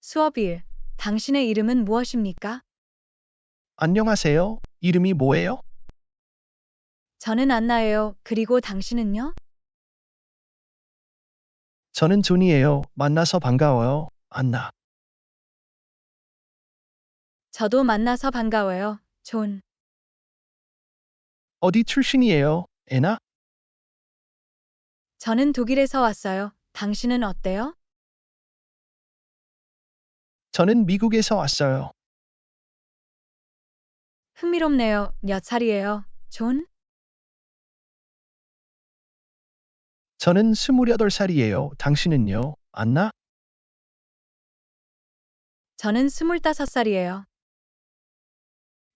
수업 1. 당신의 이름은 무엇입니까? 안녕하세요. 이름이 뭐예요? 저는 안나예요. 그리고 당신은요? 저는 존이에요. 만나서 반가워요. 안나. 저도 만나서 반가워요. 존. 어디 출신이에요? 애나? 저는 독일에서 왔어요. 당신은 어때요? 저는 미국에서 왔어요. 흥미롭네요. 몇 살이에요? 존? 저는 28살이에요. 당신은요? 안나? 저는 25살이에요.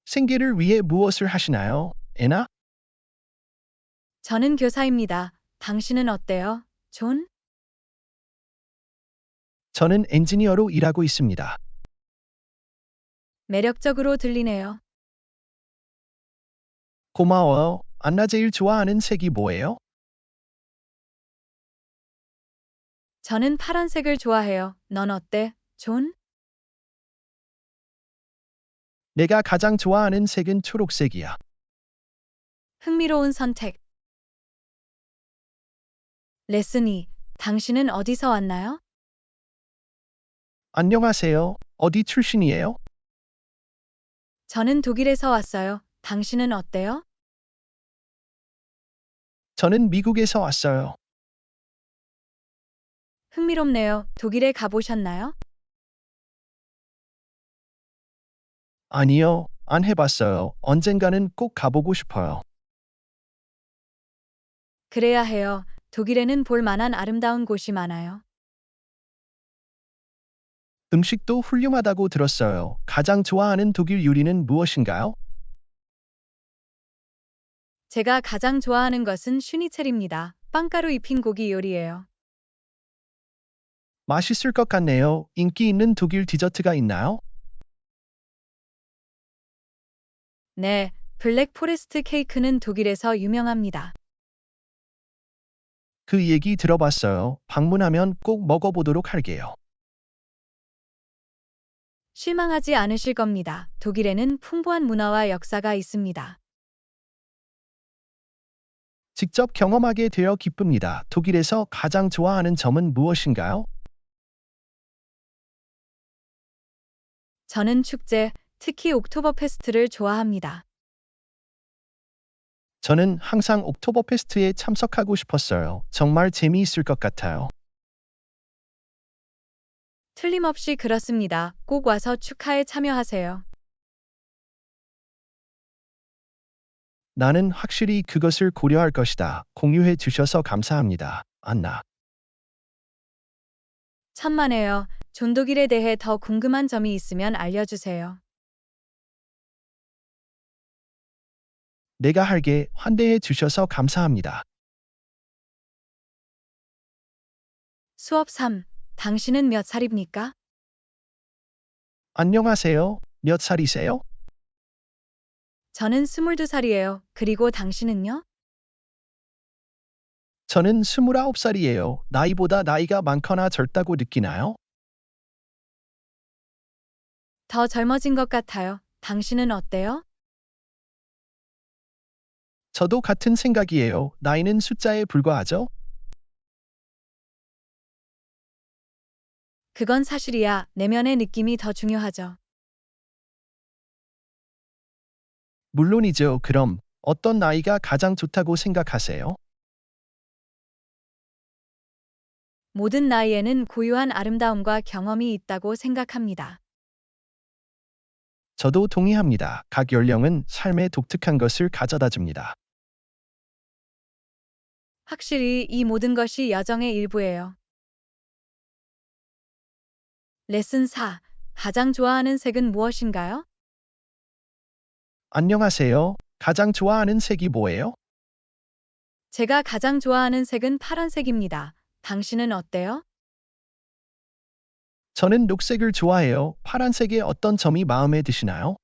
생계를 위해 무엇을 하시나요? 애나? 저는 교사입니다. 당신은 어때요? 존? 저는 엔지니어로 일하고 있습니다. 매력적으로 들리네요. 고마워요. 안나 제일 좋아하는 색이 뭐예요? 저는 파란색을 좋아해요. 넌 어때? 존? 내가 가장 좋아하는 색은 초록색이야. 흥미로운 선택. 레슨 2. 당신은 어디서 왔나요? 안녕하세요. 어디 출신이에요? 저는 독일에서 왔어요. 당신은 어때요? 저는 미국에서 왔어요. 흥미롭네요. 독일에 가보셨나요? 아니요, 안 해봤어요. 언젠가는 꼭 가보고 싶어요. 그래야 해요. 독일에는 볼 만한 아름다운 곳이 많아요. 음식도 훌륭하다고 들었어요. 가장 좋아하는 독일 요리는 무엇인가요? 제가 가장 좋아하는 것은 슈니첼입니다. 빵가루 입힌 고기 요리예요. 맛있을 것 같네요. 인기 있는 독일 디저트가 있나요? 네, 블랙 포레스트 케이크는 독일에서 유명합니다. 그 얘기 들어봤어요. 방문하면 꼭 먹어보도록 할게요. 실망하지 않으실 겁니다. 독일에는 풍부한 문화와 역사가 있습니다. 직접 경험하게 되어 기쁩니다. 독일에서 가장 좋아하는 점은 무엇인가요? 저는 축제, 특히 옥토버 페스트를 좋아합니다. 저는 항상 옥토버페스트에 참석하고 싶었어요. 정말 재미있을 것 같아요. 틀림없이 그렇습니다. 꼭 와서 축하에 참여하세요. 나는 확실히 그것을 고려할 것이다. 공유해 주셔서 감사합니다. 안나. 천만에요. 존 독일에 대해 더 궁금한 점이 있으면 알려주세요. 내가 할게. 환대해 주셔서 감사합니다. 수업 3. 당신은 몇 살입니까? 안녕하세요. 몇 살이세요? 저는 22살이에요. 그리고 당신은요? 저는 29살이에요. 나이보다 나이가 많거나 젊다고 느끼나요? 더 젊어진 것 같아요. 당신은 어때요? 저도 같은 생각이에요. 나이는 숫자에 불과하죠? 그건 사실이야. 내면의 느낌이 더 중요하죠. 물론이죠. 그럼 어떤 나이가 가장 좋다고 생각하세요? 모든 나이에는 고유한 아름다움과 경험이 있다고 생각합니다. 저도 동의합니다. 각 연령은 삶의 독특한 것을 가져다 줍니다. 확실히 이 모든 것이 여정의 일부예요. 레슨 4. 가장 좋아하는 색은 무엇인가요? 안녕하세요. 가장 좋아하는 색이 뭐예요? 제가 가장 좋아하는 색은 파란색입니다. 당신은 어때요? 저는 녹색을 좋아해요. 파란색의 어떤 점이 마음에 드시나요?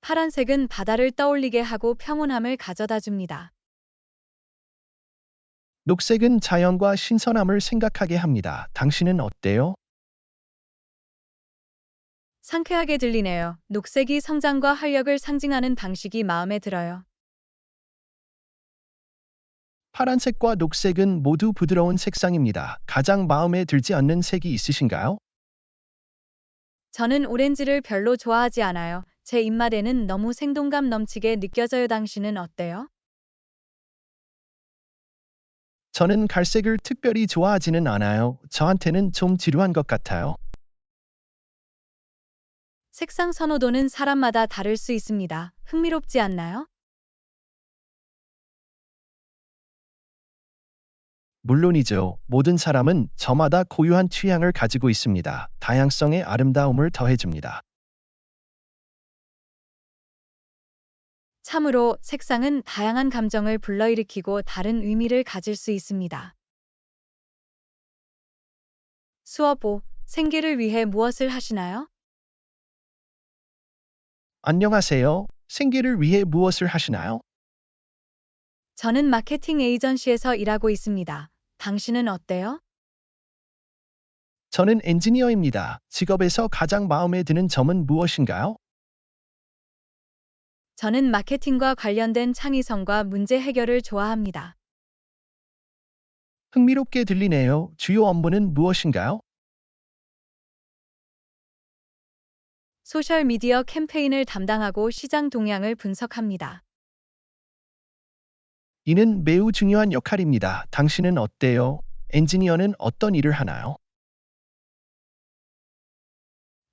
파란색은 바다를 떠올리게 하고 평온함을 가져다 줍니다. 녹색은 자연과 신선함을 생각하게 합니다. 당신은 어때요? 상쾌하게 들리네요. 녹색이 성장과 활력을 상징하는 방식이 마음에 들어요. 파란색과 녹색은 모두 부드러운 색상입니다. 가장 마음에 들지 않는 색이 있으신가요? 저는 오렌지를 별로 좋아하지 않아요. 제 입맛에는 너무 생동감 넘치게 느껴져요. 당신은 어때요? 저는 갈색을 특별히 좋아하지는 않아요. 저한테는 좀 지루한 것 같아요. 색상 선호도는 사람마다 다를 수 있습니다. 흥미롭지 않나요? 물론이죠. 모든 사람은 저마다 고유한 취향을 가지고 있습니다. 다양성의 아름다움을 더해줍니다. 참으로 색상은 다양한 감정을 불러일으키고 다른 의미를 가질 수 있습니다. 수업 5. 생계를 위해 무엇을 하시나요? 안녕하세요. 생계를 위해 무엇을 하시나요? 저는 마케팅 에이전시에서 일하고 있습니다. 당신은 어때요? 저는 엔지니어입니다. 직업에서 가장 마음에 드는 점은 무엇인가요? 저는 마케팅과 관련된 창의성과 문제 해결을 좋아합니다. 흥미롭게 들리네요. 주요 업무는 무엇인가요? 소셜미디어 캠페인을 담당하고 시장 동향을 분석합니다. 이는 매우 중요한 역할입니다. 당신은 어때요? 엔지니어는 어떤 일을 하나요?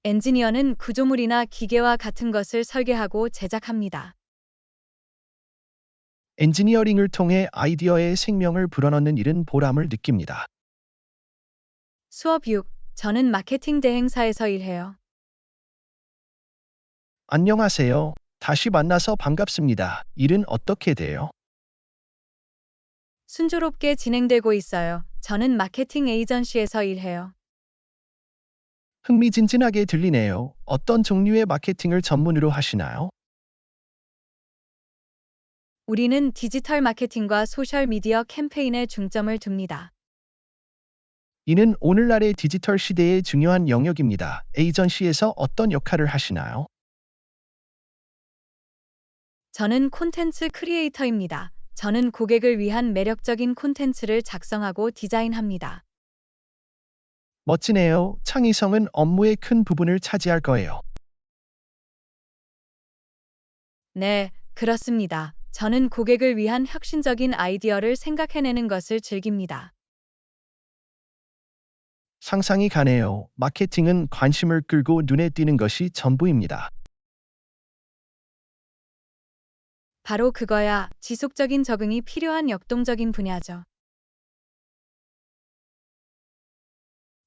엔지니어는 구조물이나 기계와 같은 것을 설계하고 제작합니다. 엔지니어링을 통해 아이디어에 생명을 불어넣는 일은 보람을 느낍니다. 수업 6. 저는 마케팅 대행사에서 일해요. 안녕하세요. 다시 만나서 반갑습니다. 일은 어떻게 돼요? 순조롭게 진행되고 있어요. 저는 마케팅 에이전시에서 일해요. 흥미진진하게 들리네요. 어떤 종류의 마케팅을 전문으로 하시나요? 우리는 디지털 마케팅과 소셜미디어 캠페인에 중점을 둡니다. 이는 오늘날의 디지털 시대의 중요한 영역입니다. 에이전시에서 어떤 역할을 하시나요? 저는 콘텐츠 크리에이터입니다. 저는 고객을 위한 매력적인 콘텐츠를 작성하고 디자인합니다. 멋지네요. 창의성은 업무의 큰 부분을 차지할 거예요. 네, 그렇습니다. 저는 고객을 위한 혁신적인 아이디어를 생각해내는 것을 즐깁니다. 상상이 가네요. 마케팅은 관심을 끌고 눈에 띄는 것이 전부입니다. 바로 그거야. 지속적인 적응이 필요한 역동적인 분야죠.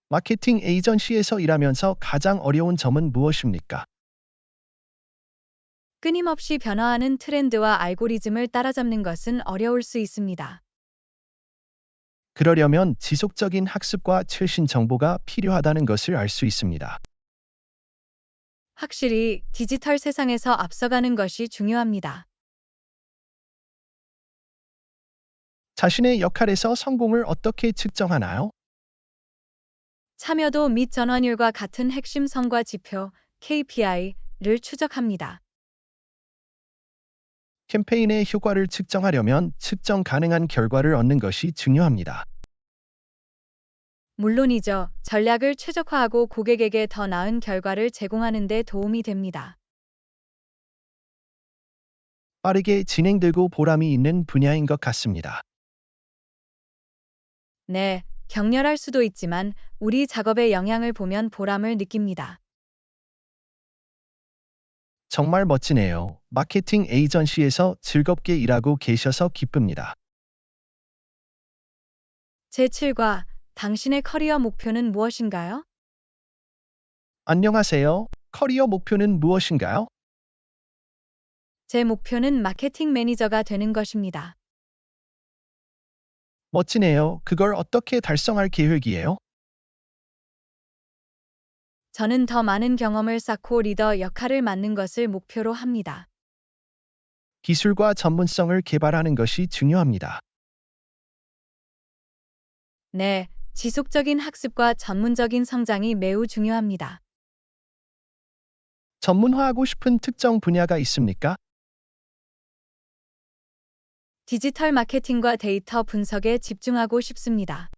마케팅 에이전시에서 일하면서 가장 어려운 점은 무엇입니까? 끊임없이 변화하는 트렌드와 알고리즘을 따라잡는 것은 어려울 수 있습니다. 그러려면 지속적인 학습과 최신 정보가 필요하다는 것을 알 수 있습니다. 확실히 디지털 세상에서 앞서가는 것이 중요합니다. 자신의 역할에서 성공을 어떻게 측정하나요? 참여도 및 전환율과 같은 핵심 성과 지표 KPI를 추적합니다. 캠페인의 효과를 측정하려면 측정 가능한 결과를 얻는 것이 중요합니다. 물론이죠. 전략을 최적화하고 고객에게 더 나은 결과를 제공하는 데 도움이 됩니다. 빠르게 진행되고 보람이 있는 분야인 것 같습니다. 네, 격렬할 수도 있지만 우리 작업의 영향을 보면 보람을 느낍니다. 정말 멋지네요. 마케팅 에이전시에서 즐겁게 일하고 계셔서 기쁩니다. 제7과 당신의 커리어 목표는 무엇인가요? 안녕하세요. 커리어 목표는 무엇인가요? 제 목표는 마케팅 매니저가 되는 것입니다. 멋지네요. 그걸 어떻게 달성할 계획이에요? 저는 더 많은 경험을 쌓고 리더 역할을 맡는 것을 목표로 합니다. 기술과 전문성을 개발하는 것이 중요합니다. 네, 지속적인 학습과 전문적인 성장이 매우 중요합니다. 전문화하고 싶은 특정 분야가 있습니까? 디지털 마케팅과 데이터 분석에 집중하고 싶습니다.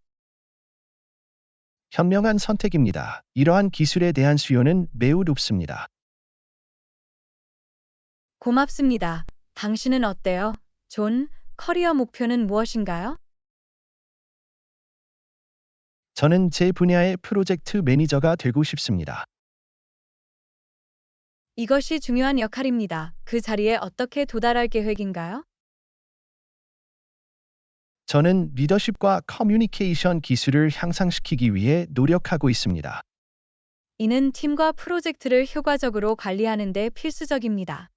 현명한 선택입니다. 이러한 기술에 대한 수요는 매우 높습니다. 고맙습니다. 당신은 어때요? 존, 커리어 목표는 무엇인가요? 저는 제 분야의 프로젝트 매니저가 되고 싶습니다. 이것이 중요한 역할입니다. 그 자리에 어떻게 도달할 계획인가요? 저는 리더십과 커뮤니케이션 기술을 향상시키기 위해 노력하고 있습니다. 이는 팀과 프로젝트를 효과적으로 관리하는 데 필수적입니다.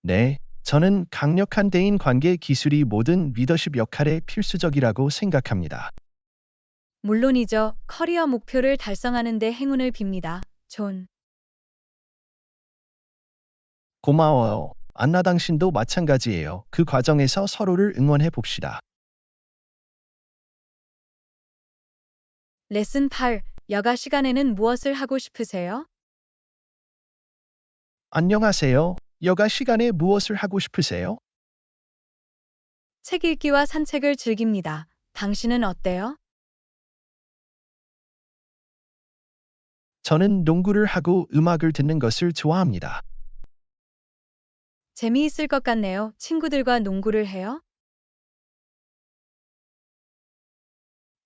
네, 저는 강력한 대인 관계 기술이 모든 리더십 역할에 필수적이라고 생각합니다. 물론이죠. 커리어 목표를 달성하는 데 행운을 빕니다. 존. 고마워요. 안나 당신도 마찬가지예요. 그 과정에서 서로를 응원해 봅시다. 레슨 8. 여가 시간에는 무엇을 하고 싶으세요? 안녕하세요. 여가 시간에 무엇을 하고 싶으세요? 책 읽기와 산책을 즐깁니다. 당신은 어때요? 저는 농구를 하고 음악을 듣는 것을 좋아합니다. 재미있을 것 같네요. 친구들과 농구를 해요?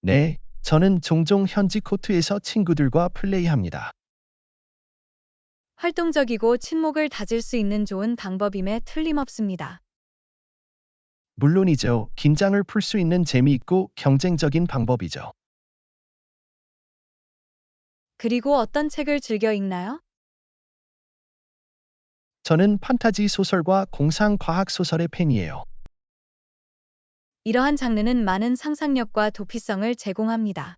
네, 저는 종종 현지 코트에서 친구들과 플레이합니다. 활동적이고 친목을 다질 수 있는 좋은 방법임에 틀림없습니다. 물론이죠. 긴장을 풀 수 있는 재미있고 경쟁적인 방법이죠. 그리고 어떤 책을 즐겨 읽나요? 저는 판타지 소설과 공상 과학 소설의 팬이에요. 이러한 장르는 많은 상상력과 도피성을 제공합니다.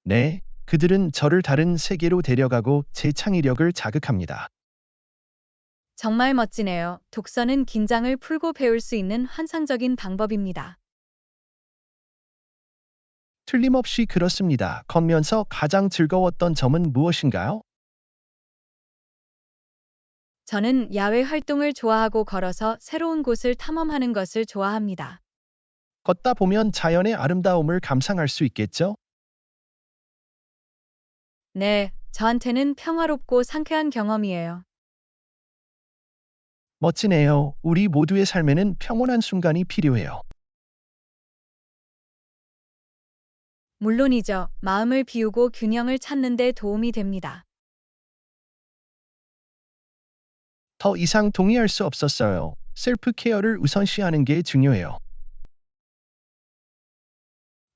네, 그들은 저를 다른 세계로 데려가고 제 창의력을 자극합니다. 정말 멋지네요. 독서는 긴장을 풀고 배울 수 있는 환상적인 방법입니다. 틀림없이 그렇습니다. 걷면서 가장 즐거웠던 점은 무엇인가요? 저는 야외 활동을 좋아하고 걸어서 새로운 곳을 탐험하는 것을 좋아합니다. 걷다 보면 자연의 아름다움을 감상할 수 있겠죠? 네, 저한테는 평화롭고 상쾌한 경험이에요. 멋지네요. 우리 모두의 삶에는 평온한 순간이 필요해요. 물론이죠. 마음을 비우고 균형을 찾는 데 도움이 됩니다. 더 이상 동의할 수 없었어요. 셀프 케어를 우선시하는 게 중요해요.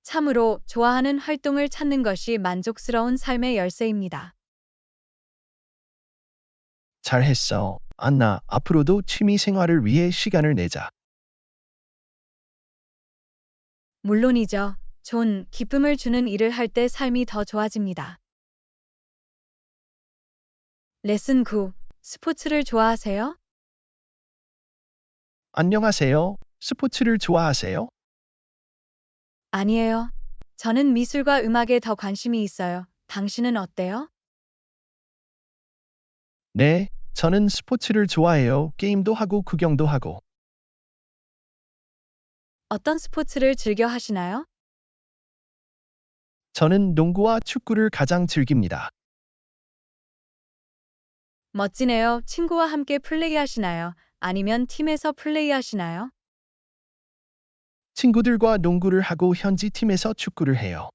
참으로 좋아하는 활동을 찾는 것이 만족스러운 삶의 열쇠입니다. 잘했어. 안나, 앞으로도 취미 생활을 위해 시간을 내자. 물론이죠. 존, 기쁨을 주는 일을 할 때 삶이 더 좋아집니다. 레슨 9. 스포츠를 좋아하세요? 안녕하세요. 스포츠를 좋아하세요? 아니에요. 저는 미술과 음악에 더 관심이 있어요. 당신은 어때요? 네, 저는 스포츠를 좋아해요. 게임도 하고 구경도 하고. 어떤 스포츠를 즐겨 하시나요? 저는 농구와 축구를 가장 즐깁니다. 멋지네요. 친구와 함께 플레이하시나요? 아니면 팀에서 플레이하시나요? 친구들과 농구를 하고 현지 팀에서 축구를 해요.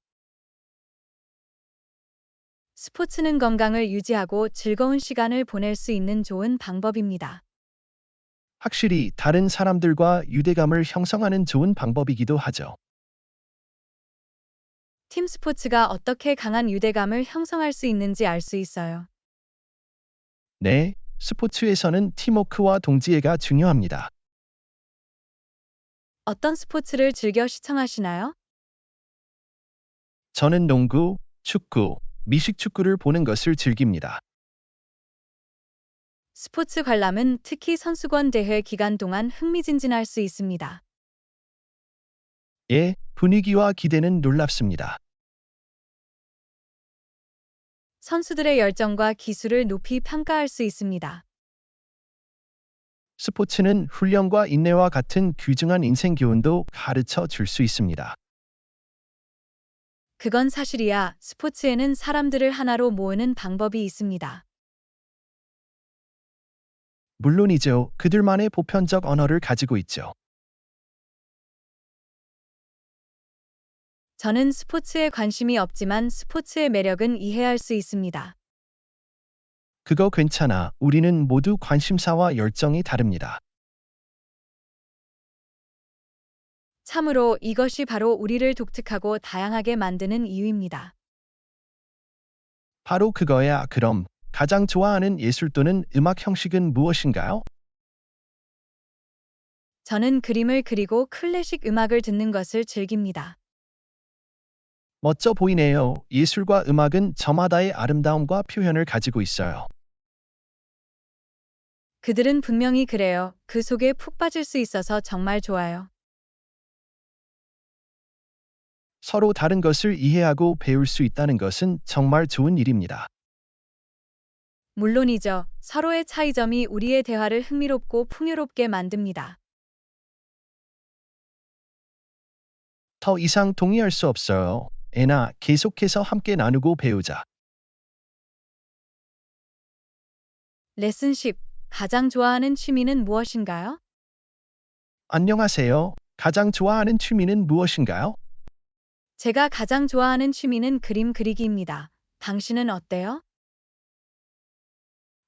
스포츠는 건강을 유지하고 즐거운 시간을 보낼 수 있는 좋은 방법입니다. 확실히 다른 사람들과 유대감을 형성하는 좋은 방법이기도 하죠. 팀 스포츠가 어떻게 강한 유대감을 형성할 수 있는지 알 수 있어요. 네, 스포츠에서는 팀워크와 동지애가 중요합니다. 어떤 스포츠를 즐겨 시청하시나요? 저는 농구, 축구, 미식축구를 보는 것을 즐깁니다. 스포츠 관람은 특히 선수권 대회 기간 동안 흥미진진할 수 있습니다. 예, 분위기와 기대는 놀랍습니다. 선수들의 열정과 기술을 높이 평가할 수 있습니다. 스포츠는 훈련과 인내와 같은 귀중한 인생 교훈도 가르쳐 줄 수 있습니다. 그건 사실이야. 스포츠에는 사람들을 하나로 모으는 방법이 있습니다. 물론이죠. 그들만의 보편적 언어를 가지고 있죠. 저는 스포츠에 관심이 없지만 스포츠의 매력은 이해할 수 있습니다. 그거 괜찮아. 우리는 모두 관심사와 열정이 다릅니다. 참으로 이것이 바로 우리를 독특하고 다양하게 만드는 이유입니다. 바로 그거야. 그럼 가장 좋아하는 예술 또는 음악 형식은 무엇인가요? 저는 그림을 그리고 클래식 음악을 듣는 것을 즐깁니다. 멋져 보이네요. 예술과 음악은 저마다의 아름다움과 표현을 가지고 있어요. 그들은 분명히 그래요. 그 속에 푹 빠질 수 있어서 정말 좋아요. 서로 다른 것을 이해하고 배울 수 있다는 것은 정말 좋은 일입니다. 물론이죠. 서로의 차이점이 우리의 대화를 흥미롭고 풍요롭게 만듭니다. 더 이상 동의할 수 없어요. 애나 계속해서 함께 나누고 배우자. 레슨 10. 가장 좋아하는 취미는 무엇인가요? 안녕하세요. 가장 좋아하는 취미는 무엇인가요? 제가 가장 좋아하는 취미는 그림 그리기입니다. 당신은 어때요?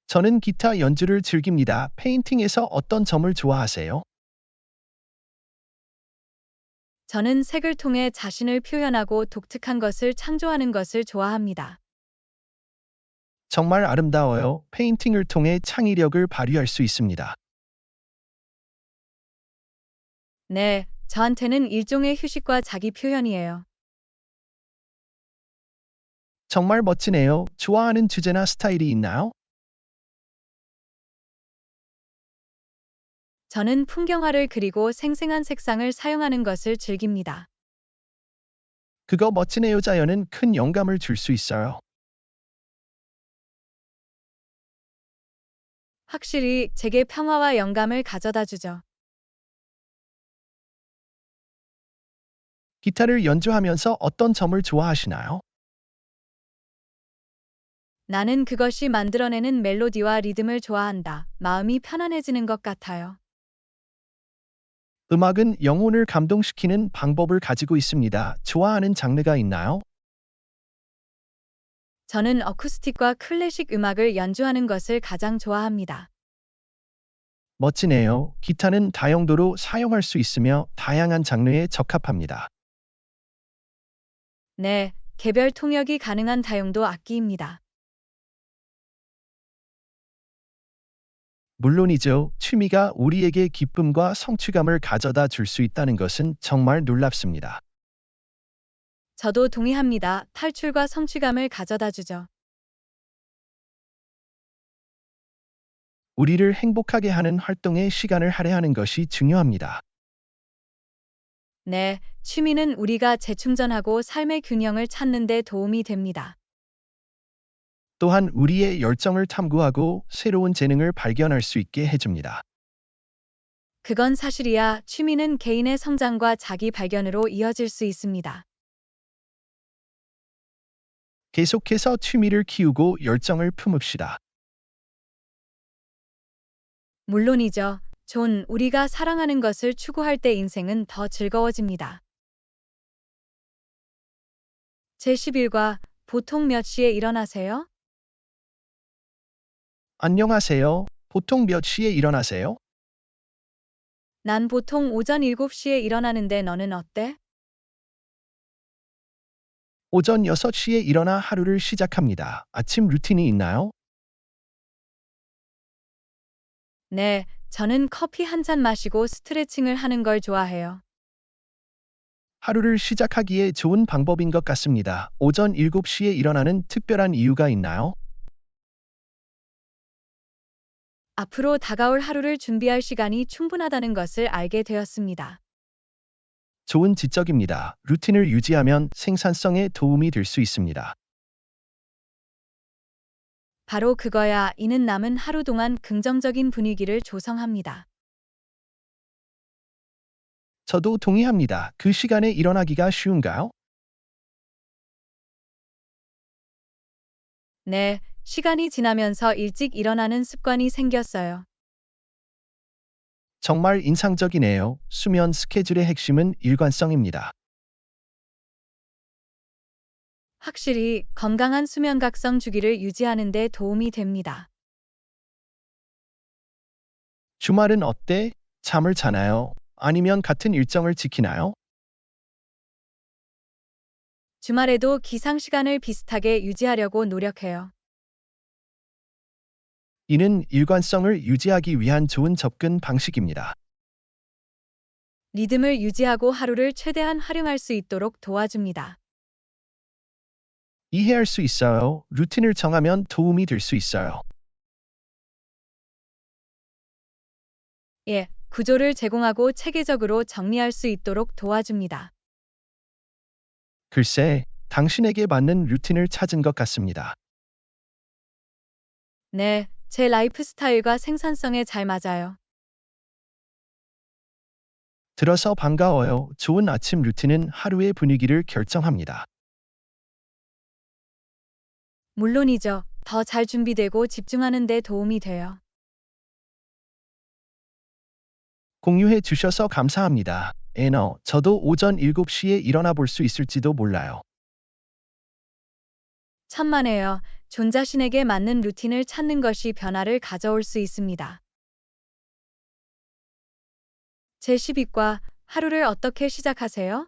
저는 기타 연주를 즐깁니다. 페인팅에서 어떤 점을 좋아하세요? 저는 색을 통해 자신을 표현하고 독특한 것을 창조하는 것을 좋아합니다. 정말 아름다워요. 페인팅을 통해 창의력을 발휘할 수 있습니다. 네, 저한테는 일종의 휴식과 자기 표현이에요. 정말 멋지네요. 좋아하는 주제나 스타일이 있나요? 저는 풍경화를 그리고 생생한 색상을 사용하는 것을 즐깁니다. 그거 멋지네요. 자연은 큰 영감을 줄 수 있어요. 확실히 제게 평화와 영감을 가져다 주죠. 기타를 연주하면서 어떤 점을 좋아하시나요? 나는 그것이 만들어내는 멜로디와 리듬을 좋아한다. 마음이 편안해지는 것 같아요. 음악은 영혼을 감동시키는 방법을 가지고 있습니다. 좋아하는 장르가 있나요? 저는 어쿠스틱과 클래식 음악을 연주하는 것을 가장 좋아합니다. 멋지네요. 기타는 다용도로 사용할 수 있으며 다양한 장르에 적합합니다. 네, 개별 통역이 가능한 다용도 악기입니다. 물론이죠. 취미가 우리에게 기쁨과 성취감을 가져다 줄 수 있다는 것은 정말 놀랍습니다. 저도 동의합니다. 탈출과 성취감을 가져다 주죠. 우리를 행복하게 하는 활동에 시간을 할애하는 것이 중요합니다. 네, 취미는 우리가 재충전하고 삶의 균형을 찾는 데 도움이 됩니다. 또한 우리의 열정을 탐구하고 새로운 재능을 발견할 수 있게 해줍니다. 그건 사실이야. 취미는 개인의 성장과 자기 발견으로 이어질 수 있습니다. 계속해서 취미를 키우고 열정을 품읍시다. 물론이죠. 존, 우리가 사랑하는 것을 추구할 때 인생은 더 즐거워집니다. 제11과 보통 몇 시에 일어나세요? 안녕하세요. 보통 몇 시에 일어나세요? 난 보통 오전 7시에 일어나는데 너는 어때? 오전 6시에 일어나 하루를 시작합니다. 아침 루틴이 있나요? 네, 저는 커피 한 잔 마시고 스트레칭을 하는 걸 좋아해요. 하루를 시작하기에 좋은 방법인 것 같습니다. 오전 7시에 일어나는 특별한 이유가 있나요? 앞으로 다가올 하루를 준비할 시간이 충분하다는 것을 알게 되었습니다. 좋은 지적입니다. 루틴을 유지하면 생산성에 도움이 될 수 있습니다. 바로 그거야. 이는 남은 하루 동안 긍정적인 분위기를 조성합니다. 저도 동의합니다. 그 시간에 일어나기가 쉬운가요? 네, 시간이 지나면서 일찍 일어나는 습관이 생겼어요. 정말 인상적이네요. 수면 스케줄의 핵심은 일관성입니다. 확실히 건강한 수면 각성 주기를 유지하는 데 도움이 됩니다. 주말은 어때? 잠을 자나요? 아니면 같은 일정을 지키나요? 주말에도 기상 시간을 비슷하게 유지하려고 노력해요. 이는 일관성을 유지하기 위한 좋은 접근 방식입니다. 리듬을 유지하고 하루를 최대한 활용할 수 있도록 도와줍니다. 이해할 수 있어요. 루틴을 정하면 도움이 될 수 있어요. 예, 구조를 제공하고 체계적으로 정리할 수 있도록 도와줍니다. 글쎄, 당신에게 맞는 루틴을 찾은 것 같습니다. 네, 제 라이프 스타일과 생산성에 잘 맞아요. 들어서 반가워요. 좋은 아침 루틴은 하루의 분위기를 결정합니다. 물론이죠. 더 잘 준비되고 집중하는 데 도움이 돼요. 공유해 주셔서 감사합니다. 저도 오전 7시에 일어나 볼 수 있을지도 몰라요. 천만에요. 존자신에게 맞는 루틴을 찾는 것이 변화를 가져올 수 있습니다. 제12과 하루를 어떻게 시작하세요?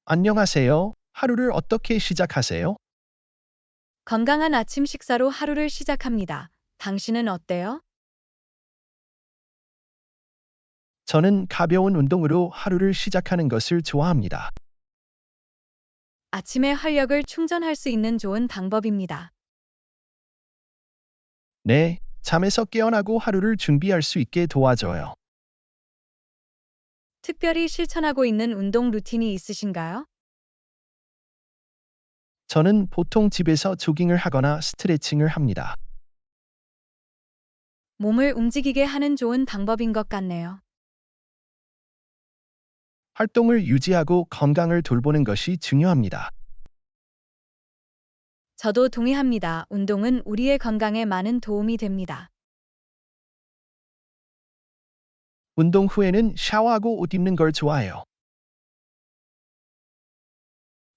안녕하세요. 하루를 어떻게 시작하세요? 건강한 아침 식사로 하루를 시작합니다. 당신은 어때요? 저는 가벼운 운동으로 하루를 시작하는 것을 좋아합니다. 아침에 활력을 충전할 수 있는 좋은 방법입니다. 네, 잠에서 깨어나고 하루를 준비할 수 있게 도와줘요. 특별히 실천하고 있는 운동 루틴이 있으신가요? 저는 보통 집에서 조깅을 하거나 스트레칭을 합니다. 몸을 움직이게 하는 좋은 방법인 것 같네요. 활동을 유지하고 건강을 돌보는 것이 중요합니다. 저도 동의합니다. 운동은 우리의 건강에 많은 도움이 됩니다. 운동 후에는 샤워하고 옷 입는 걸 좋아해요.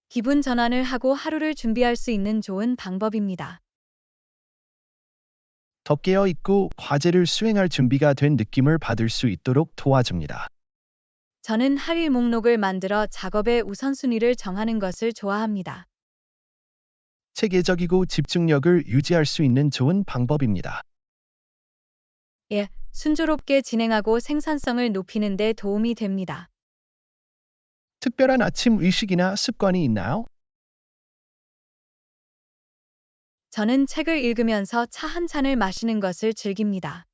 기분 전환을 하고 하루를 준비할 수 있는 좋은 방법입니다. 더 깨어 있고 과제를 수행할 준비가 된 느낌을 받을 수 있도록 도와줍니다. 저는 할 일 목록을 만들어 작업의 우선순위를 정하는 것을 좋아합니다. 체계적이고 집중력을 유지할 수 있는 좋은 방법입니다. 예, 순조롭게 진행하고 생산성을 높이는 데 도움이 됩니다. 특별한 아침 의식이나 습관이 있나요? 저는 책을 읽으면서 차 한 잔을 마시는 것을 즐깁니다.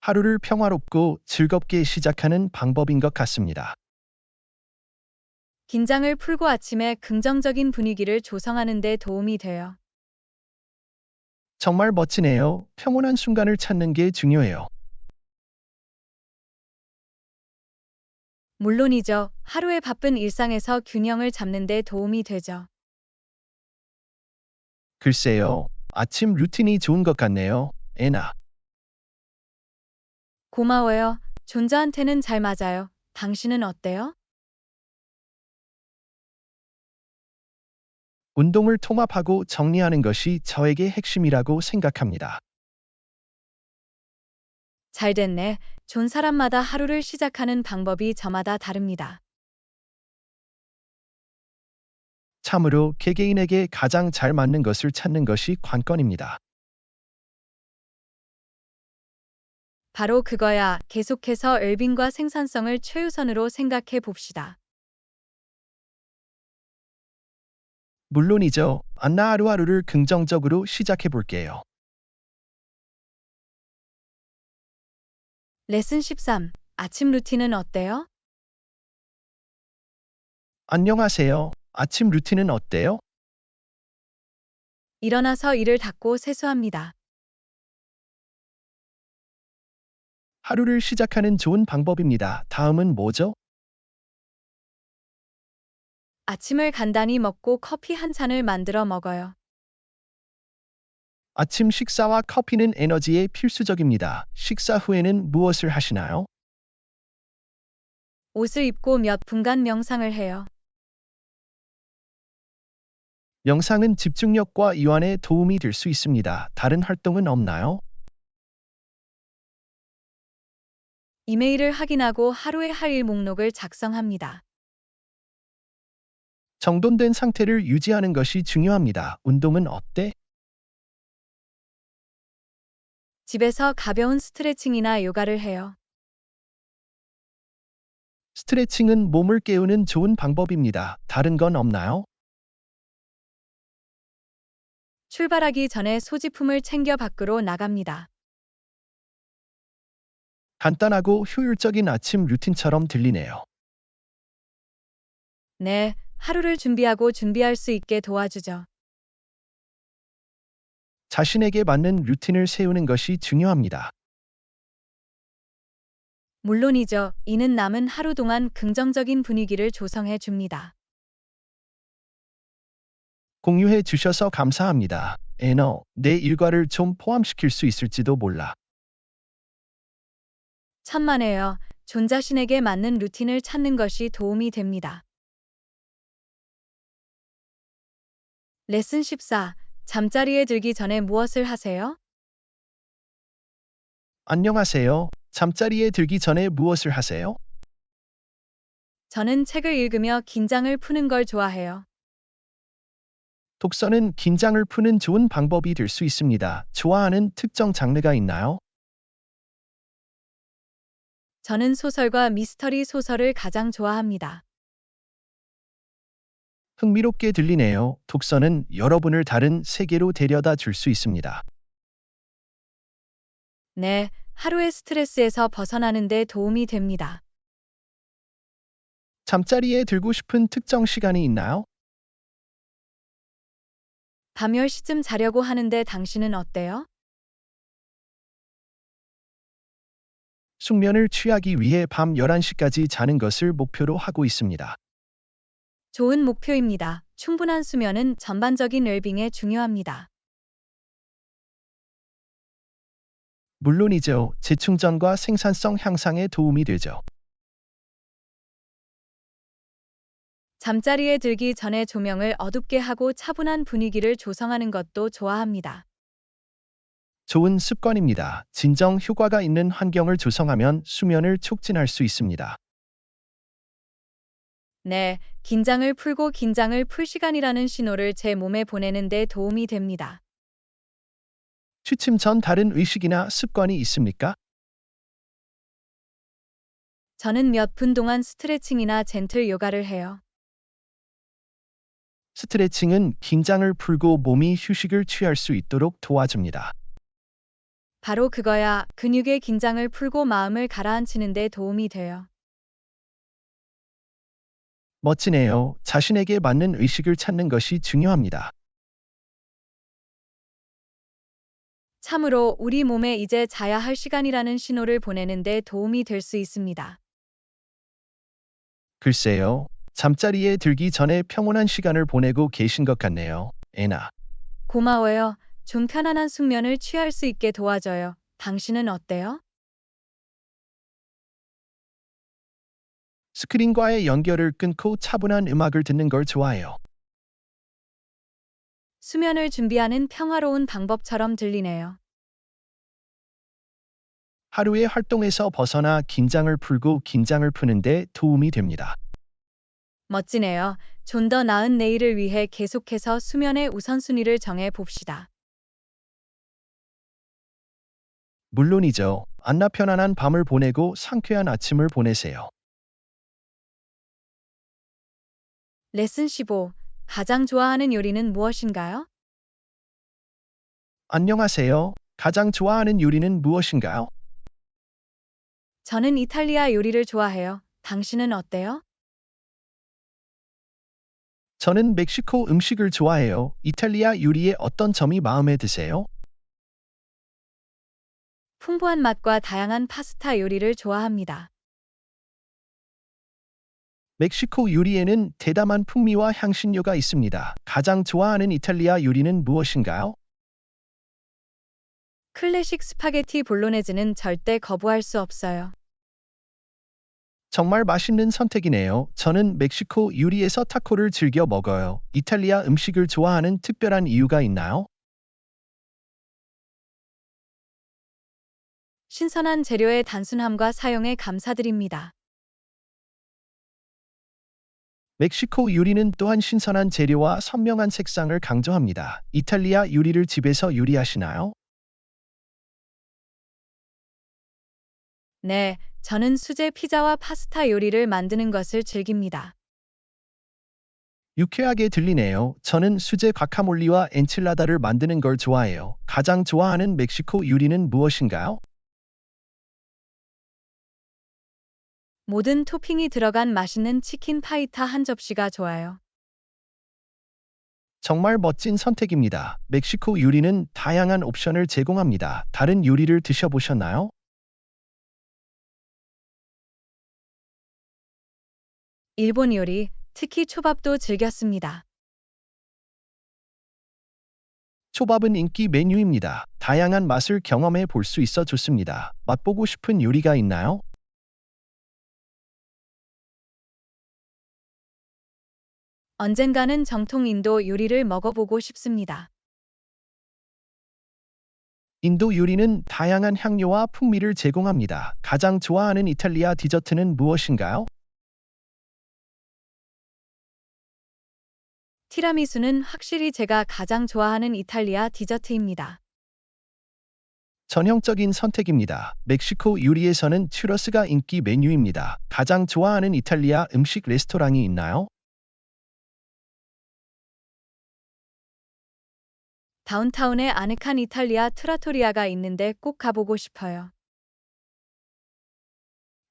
하루를 평화롭고 즐겁게 시작하는 방법인 것 같습니다. 긴장을 풀고 아침에 긍정적인 분위기를 조성하는 데 도움이 돼요. 정말 멋지네요. 평온한 순간을 찾는 게 중요해요. 물론이죠. 하루의 바쁜 일상에서 균형을 잡는 데 도움이 되죠. 글쎄요. 아침 루틴이 좋은 것 같네요. 애나. 고마워요. 존자한테는 잘 맞아요. 당신은 어때요? 운동을 통합하고 정리하는 것이 저에게 핵심이라고 생각합니다. 잘 됐네. 존 사람마다 하루를 시작하는 방법이 저마다 다릅니다. 참으로 개개인에게 가장 잘 맞는 것을 찾는 것이 관건입니다. 바로 그거야. 계속해서 웰빙과 생산성을 최우선으로 생각해 봅시다. 물론이죠. 안나 하루하루를 긍정적으로 시작해 볼게요. 레슨 13. 아침 루틴은 어때요? 안녕하세요. 아침 루틴은 어때요? 일어나서 이를 닦고 세수합니다. 하루를 시작하는 좋은 방법입니다. 다음은 뭐죠? 아침을 간단히 먹고 커피 한 잔을 만들어 먹어요. 아침 식사와 커피는 에너지에 필수적입니다. 식사 후에는 무엇을 하시나요? 옷을 입고 몇 분간 명상을 해요. 명상은 집중력과 이완에 도움이 될 수 있습니다. 다른 활동은 없나요? 이메일을 확인하고 하루의 할 일 목록을 작성합니다. 정돈된 상태를 유지하는 것이 중요합니다. 운동은 어때? 집에서 가벼운 스트레칭이나 요가를 해요. 스트레칭은 몸을 깨우는 좋은 방법입니다. 다른 건 없나요? 출발하기 전에 소지품을 챙겨 밖으로 나갑니다. 간단하고 효율적인 아침 루틴처럼 들리네요. 네, 하루를 준비하고 준비할 수 있게 도와주죠. 자신에게 맞는 루틴을 세우는 것이 중요합니다. 물론이죠. 이는 남은 하루 동안 긍정적인 분위기를 조성해 줍니다. 공유해 주셔서 감사합니다. 내 일과를 좀 포함시킬 수 있을지도 몰라. 천만에요. 존 자신에게 맞는 루틴을 찾는 것이 도움이 됩니다. 레슨 14. 잠자리에 들기 전에 무엇을 하세요? 안녕하세요. 잠자리에 들기 전에 무엇을 하세요? 저는 책을 읽으며 긴장을 푸는 걸 좋아해요. 독서는 긴장을 푸는 좋은 방법이 될 수 있습니다. 좋아하는 특정 장르가 있나요? 저는 소설과 미스터리 소설을 가장 좋아합니다. 흥미롭게 들리네요. 독서는 여러분을 다른 세계로 데려다 줄 수 있습니다. 네, 하루의 스트레스에서 벗어나는 데 도움이 됩니다. 잠자리에 들고 싶은 특정 시간이 있나요? 밤 10시쯤 자려고 하는데 당신은 어때요? 숙면을 취하기 위해 밤 11시까지 자는 것을 목표로 하고 있습니다. 좋은 목표입니다. 충분한 수면은 전반적인 웰빙에 중요합니다. 물론이죠. 재충전과 생산성 향상에 도움이 되죠. 잠자리에 들기 전에 조명을 어둡게 하고 차분한 분위기를 조성하는 것도 좋아합니다. 좋은 습관입니다. 진정 효과가 있는 환경을 조성하면 수면을 촉진할 수 있습니다. 네, 긴장을 풀고 긴장을 풀 시간이라는 신호를 제 몸에 보내는 데 도움이 됩니다. 취침 전 다른 의식이나 습관이 있습니까? 저는 몇 분 동안 스트레칭이나 젠틀 요가를 해요. 스트레칭은 긴장을 풀고 몸이 휴식을 취할 수 있도록 도와줍니다. 바로 그거야. 근육의 긴장을 풀고 마음을 가라앉히는 데 도움이 돼요. 멋지네요. 자신에게 맞는 의식을 찾는 것이 중요합니다. 참으로 우리 몸에 이제 자야 할 시간이라는 신호를 보내는 데 도움이 될 수 있습니다. 글쎄요. 잠자리에 들기 전에 평온한 시간을 보내고 계신 것 같네요. 애나. 고마워요. 좀 편안한 숙면을 취할 수 있게 도와줘요. 당신은 어때요? 스크린과의 연결을 끊고 차분한 음악을 듣는 걸 좋아해요. 수면을 준비하는 평화로운 방법처럼 들리네요. 하루의 활동에서 벗어나 긴장을 풀고 긴장을 푸는데 도움이 됩니다. 멋지네요. 좀 더 나은 내일을 위해 계속해서 수면의 우선순위를 정해 봅시다. 물론이죠. 안나 편안한 밤을 보내고 상쾌한 아침을 보내세요. 레슨 15. 가장 좋아하는 요리는 무엇인가요? 안녕하세요. 가장 좋아하는 요리는 무엇인가요? 저는 이탈리아 요리를 좋아해요. 당신은 어때요? 저는 멕시코 음식을 좋아해요. 이탈리아 요리의 어떤 점이 마음에 드세요? 풍부한 맛과 다양한 파스타 요리를 좋아합니다. 멕시코 요리에는 대담한 풍미와 향신료가 있습니다. 가장 좋아하는 이탈리아 요리는 무엇인가요? 클래식 스파게티 볼로네즈는 절대 거부할 수 없어요. 정말 맛있는 선택이네요. 저는 멕시코 요리에서 타코를 즐겨 먹어요. 이탈리아 음식을 좋아하는 특별한 이유가 있나요? 신선한 재료의 단순함과 사용에 감사드립니다. 멕시코 요리는 또한 신선한 재료와 선명한 색상을 강조합니다. 이탈리아 요리를 집에서 요리하시나요? 네, 저는 수제 피자와 파스타 요리를 만드는 것을 즐깁니다. 유쾌하게 들리네요. 저는 수제 과카몰리와 엔칠라다를 만드는 걸 좋아해요. 가장 좋아하는 멕시코 요리는 무엇인가요? 모든 토핑이 들어간 맛있는 치킨 파이타 한 접시가 좋아요. 정말 멋진 선택입니다. 멕시코 요리는 다양한 옵션을 제공합니다. 다른 요리를 드셔보셨나요? 일본 요리, 특히 초밥도 즐겼습니다. 초밥은 인기 메뉴입니다. 다양한 맛을 경험해 볼 수 있어 좋습니다. 맛보고 싶은 요리가 있나요? 언젠가는 정통 인도 요리를 먹어보고 싶습니다. 인도 요리는 다양한 향료와 풍미를 제공합니다. 가장 좋아하는 이탈리아 디저트는 무엇인가요? 티라미수는 확실히 제가 가장 좋아하는 이탈리아 디저트입니다. 전형적인 선택입니다. 멕시코 요리에서는 츄러스가 인기 메뉴입니다. 가장 좋아하는 이탈리아 음식 레스토랑이 있나요? 다운타운에 아늑한 이탈리아 트라토리아가 있는데 꼭 가보고 싶어요.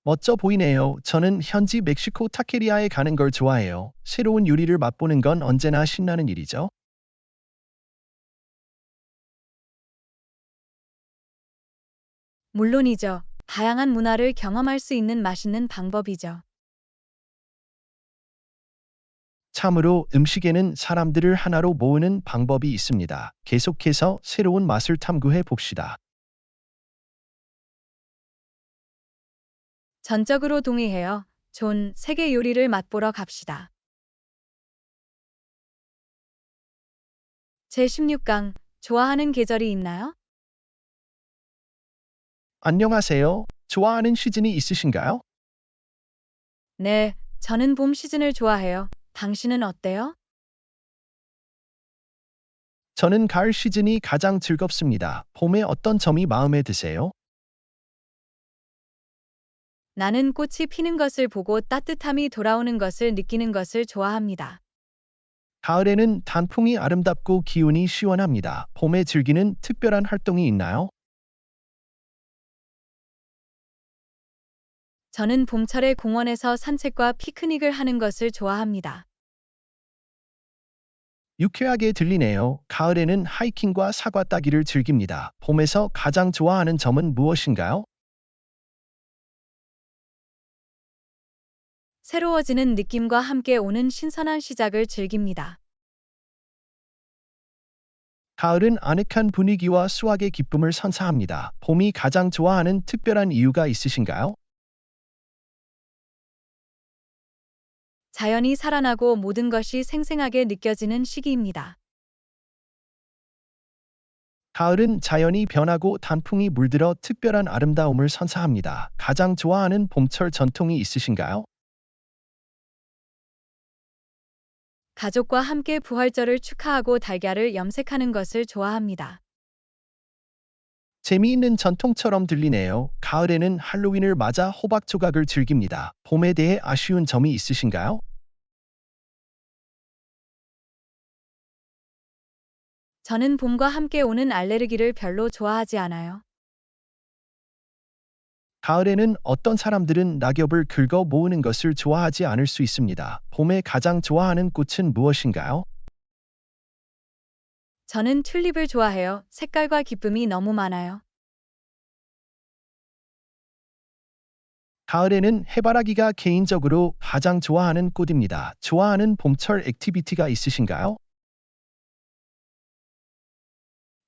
멋져 보이네요. 저는 현지 멕시코 타케리아에 가는 걸 좋아해요. 새로운 요리를 맛보는 건 언제나 신나는 일이죠. 물론이죠. 다양한 문화를 경험할 수 있는 맛있는 방법이죠. 참으로 음식에는 사람들을 하나로 모으는 방법이 있습니다. 계속해서 새로운 맛을 탐구해 봅시다. 전적으로 동의해요. 존, 세계 요리를 맛보러 갑시다. 제16강, 좋아하는 계절이 있나요? 안녕하세요. 좋아하는 시즌이 있으신가요? 네, 저는 봄 시즌을 좋아해요. 당신은 어때요? 저는 가을 시즌이 가장 즐겁습니다. 봄에 어떤 점이 마음에 드세요? 나는 꽃이 피는 것을 보고 따뜻함이 돌아오는 것을 느끼는 것을 좋아합니다. 가을에는 단풍이 아름답고 기온이 시원합니다. 봄에 즐기는 특별한 활동이 있나요? 저는 봄철에 공원에서 산책과 피크닉을 하는 것을 좋아합니다. 유쾌하게 들리네요. 가을에는 하이킹과 사과 따기를 즐깁니다. 봄에서 가장 좋아하는 점은 무엇인가요? 새로워지는 느낌과 함께 오는 신선한 시작을 즐깁니다. 가을은 아늑한 분위기와 수확의 기쁨을 선사합니다. 봄이 가장 좋아하는 특별한 이유가 있으신가요? 자연이 살아나고 모든 것이 생생하게 느껴지는 시기입니다. 가을은 자연이 변하고 단풍이 물들어 특별한 아름다움을 선사합니다. 가장 좋아하는 봄철 전통이 있으신가요? 가족과 함께 부활절을 축하하고 달걀을 염색하는 것을 좋아합니다. 재미있는 전통처럼 들리네요. 가을에는 할로윈을 맞아 호박 조각을 즐깁니다. 봄에 대해 아쉬운 점이 있으신가요? 저는 봄과 함께 오는 알레르기를 별로 좋아하지 않아요. 가을에는 어떤 사람들은 낙엽을 긁어 모으는 것을 좋아하지 않을 수 있습니다. 봄에 가장 좋아하는 꽃은 무엇인가요? 저는 튤립을 좋아해요. 색깔과 기쁨이 너무 많아요. 가을에는 해바라기가 개인적으로 가장 좋아하는 꽃입니다. 좋아하는 봄철 액티비티가 있으신가요?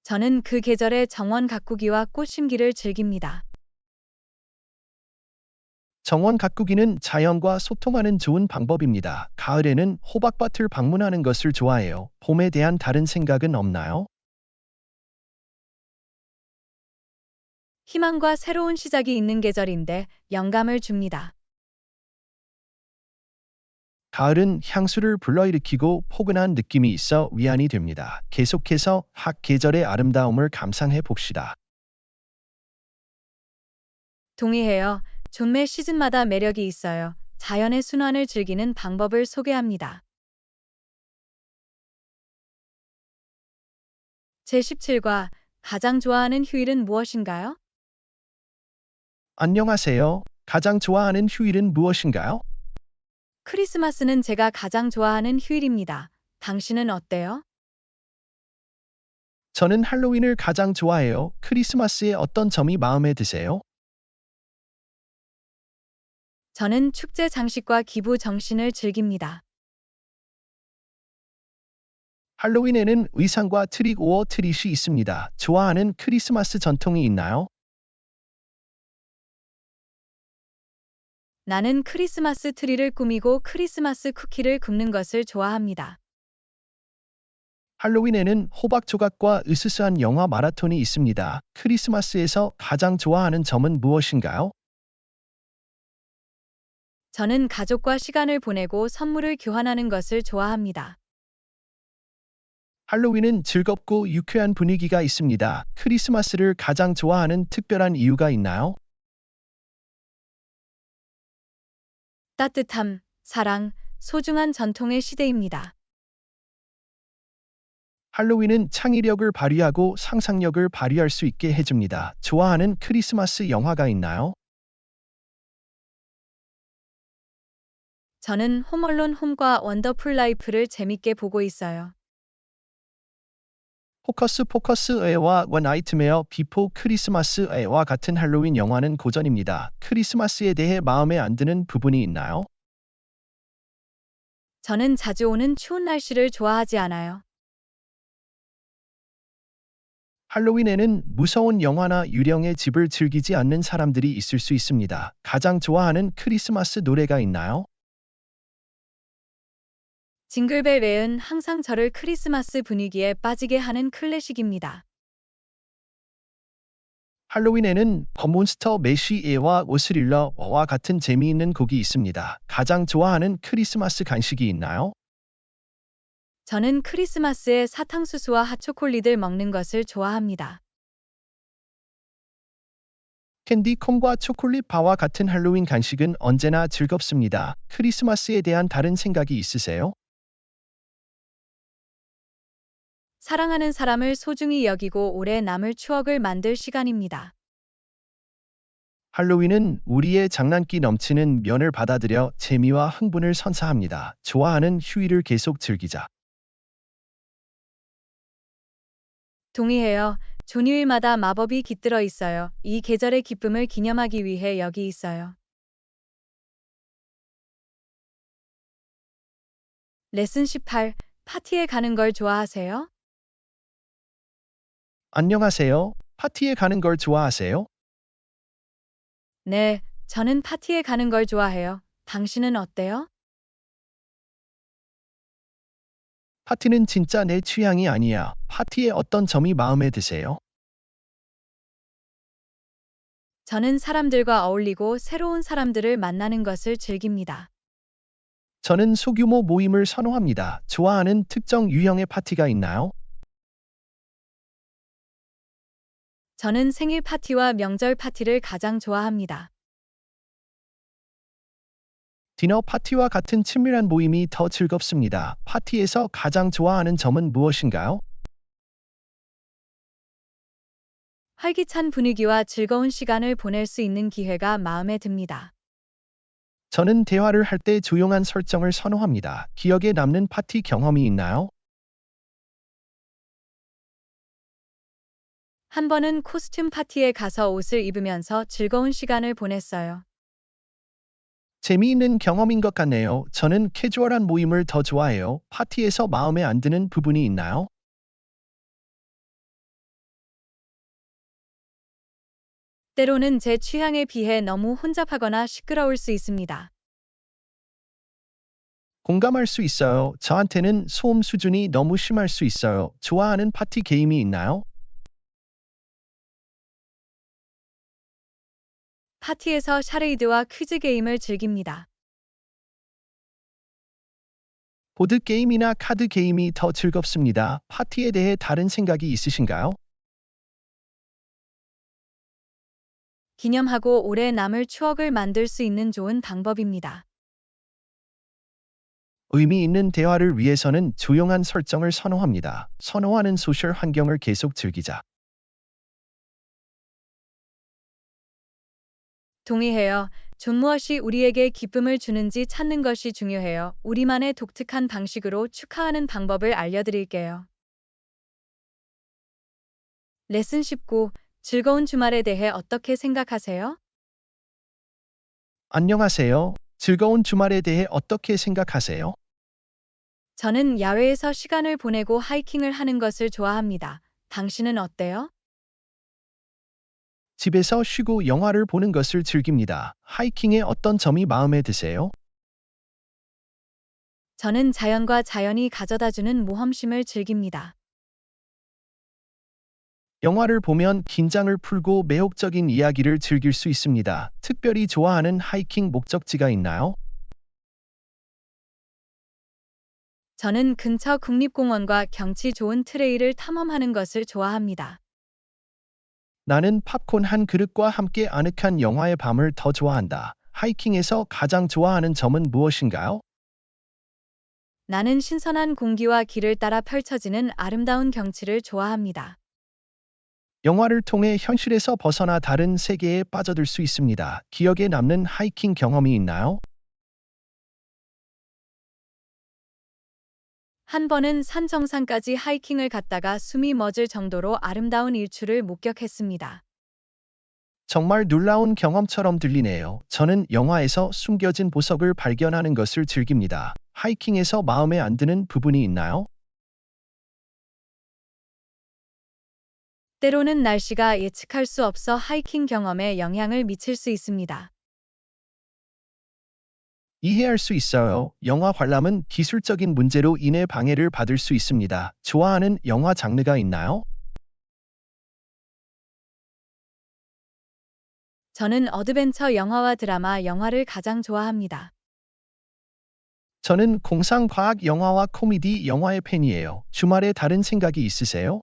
저는 그 계절의 정원 가꾸기와 꽃 심기를 즐깁니다. 정원 가꾸기는 자연과 소통하는 좋은 방법입니다. 가을에는 호박밭을 방문하는 것을 좋아해요. 봄에 대한 다른 생각은 없나요? 희망과 새로운 시작이 있는 계절인데 영감을 줍니다. 가을은 향수를 불러일으키고 포근한 느낌이 있어 위안이 됩니다. 계속해서 각 계절의 아름다움을 감상해 봅시다. 동의해요. 존매 시즌마다 매력이 있어요. 자연의 순환을 즐기는 방법을 소개합니다. 제17과 가장 좋아하는 휴일은 무엇인가요? 안녕하세요. 가장 좋아하는 휴일은 무엇인가요? 크리스마스는 제가 가장 좋아하는 휴일입니다. 당신은 어때요? 저는 할로윈을 가장 좋아해요. 크리스마스의 어떤 점이 마음에 드세요? 저는 축제 장식과 기부 정신을 즐깁니다. 할로윈에는 의상과 트릭 오어 트릿이 있습니다. 좋아하는 크리스마스 전통이 있나요? 나는 크리스마스 트리를 꾸미고 크리스마스 쿠키를 굽는 것을 좋아합니다. 할로윈에는 호박 조각과 으스스한 영화 마라톤이 있습니다. 크리스마스에서 가장 좋아하는 점은 무엇인가요? 저는 가족과 시간을 보내고 선물을 교환하는 것을 좋아합니다. 할로윈은 즐겁고 유쾌한 분위기가 있습니다. 크리스마스를 가장 좋아하는 특별한 이유가 있나요? 따뜻함, 사랑, 소중한 전통의 시대입니다. 할로윈은 창의력을 발휘하고 상상력을 발휘할 수 있게 해줍니다. 좋아하는 크리스마스 영화가 있나요? 저는 홈얼론 홈과 원더풀 라이프를 재밌게 보고 있어요. 포커스 포커스에와 원 나이트메어 비포 크리스마스에와 같은 할로윈 영화는 고전입니다. 크리스마스에 대해 마음에 안 드는 부분이 있나요? 저는 자주 오는 추운 날씨를 좋아하지 않아요. 할로윈에는 무서운 영화나 유령의 집을 즐기지 않는 사람들이 있을 수 있습니다. 가장 좋아하는 크리스마스 노래가 있나요? 징글벨 웨은 항상 저를 크리스마스 분위기에 빠지게 하는 클래식입니다. 할로윈에는 몬스터 매시에와 오스릴러와 같은 재미있는 곡이 있습니다. 가장 좋아하는 크리스마스 간식이 있나요? 저는 크리스마스에 사탕수수와 핫초콜릿을 먹는 것을 좋아합니다. 캔디콤과 초콜릿 바와 같은 할로윈 간식은 언제나 즐겁습니다. 크리스마스에 대한 다른 생각이 있으세요? 사랑하는 사람을 소중히 여기고 오래 남을 추억을 만들 시간입니다. 할로윈은 우리의 장난기 넘치는 면을 받아들여 재미와 흥분을 선사합니다. 좋아하는 휴일을 계속 즐기자. 동의해요. 존휴일마다 마법이 깃들어 있어요. 이 계절의 기쁨을 기념하기 위해 여기 있어요. 레슨 18. 파티에 가는 걸 좋아하세요? 안녕하세요. 파티에 가는 걸 좋아하세요? 네, 저는 파티에 가는 걸 좋아해요. 당신은 어때요? 파티는 진짜 내 취향이 아니야. 파티의 어떤 점이 마음에 드세요? 저는 사람들과 어울리고 새로운 사람들을 만나는 것을 즐깁니다. 저는 소규모 모임을 선호합니다. 좋아하는 특정 유형의 파티가 있나요? 저는 생일 파티와 명절 파티를 가장 좋아합니다. 디너 파티와 같은 친밀한 모임이 더 즐겁습니다. 파티에서 가장 좋아하는 점은 무엇인가요? 활기찬 분위기와 즐거운 시간을 보낼 수 있는 기회가 마음에 듭니다. 저는 대화를 할 때 조용한 설정을 선호합니다. 기억에 남는 파티 경험이 있나요? 한 번은 코스튬 파티에 가서 옷을 입으면서 즐거운 시간을 보냈어요. 재미있는 경험인 것 같네요. 저는 캐주얼한 모임을 더 좋아해요. 파티에서 마음에 안 드는 부분이 있나요? 때로는 제 취향에 비해 너무 혼잡하거나 시끄러울 수 있습니다. 공감할 수 있어요. 저한테는 소음 수준이 너무 심할 수 있어요. 좋아하는 파티 게임이 있나요? 파티에서 샤레이드와 퀴즈 게임을 즐깁니다. 보드게임이나 카드 게임이 더 즐겁습니다. 파티에 대해 다른 생각이 있으신가요? 기념하고 오래 남을 추억을 만들 수 있는 좋은 방법입니다. 의미 있는 대화를 위해서는 조용한 설정을 선호합니다. 선호하는 소셜 환경을 계속 즐기자. 동의해요. 좀 무엇이 우리에게 기쁨을 주는지 찾는 것이 중요해요. 우리만의 독특한 방식으로 축하하는 방법을 알려드릴게요. 레슨 19. 즐거운 주말에 대해 어떻게 생각하세요? 안녕하세요. 즐거운 주말에 대해 어떻게 생각하세요? 저는 야외에서 시간을 보내고 하이킹을 하는 것을 좋아합니다. 당신은 어때요? 집에서 쉬고 영화를 보는 것을 즐깁니다. 하이킹의 어떤 점이 마음에 드세요? 저는 자연과 자연이 가져다주는 모험심을 즐깁니다. 영화를 보면 긴장을 풀고 매혹적인 이야기를 즐길 수 있습니다. 특별히 좋아하는 하이킹 목적지가 있나요? 저는 근처 국립공원과 경치 좋은 트레일을 탐험하는 것을 좋아합니다. 나는 팝콘 한 그릇과 함께 아늑한 영화의 밤을 더 좋아한다. 하이킹에서 가장 좋아하는 점은 무엇인가요? 나는 신선한 공기와 길을 따라 펼쳐지는 아름다운 경치를 좋아합니다. 영화를 통해 현실에서 벗어나 다른 세계에 빠져들 수 있습니다. 기억에 남는 하이킹 경험이 있나요? 한 번은 산 정상까지 하이킹을 갔다가 숨이 멎을 정도로 아름다운 일출을 목격했습니다. 정말 놀라운 경험처럼 들리네요. 저는 영화에서 숨겨진 보석을 발견하는 것을 즐깁니다. 하이킹에서 마음에 안 드는 부분이 있나요? 때로는 날씨가 예측할 수 없어 하이킹 경험에 영향을 미칠 수 있습니다. 이해할 수 있어요. 영화 관람은 기술적인 문제로 인해 방해를 받을 수 있습니다. 좋아하는 영화 장르가 있나요? 저는 어드벤처 영화와 드라마 영화를 가장 좋아합니다. 저는 공상과학 영화와 코미디 영화의 팬이에요. 주말에 다른 생각이 있으세요?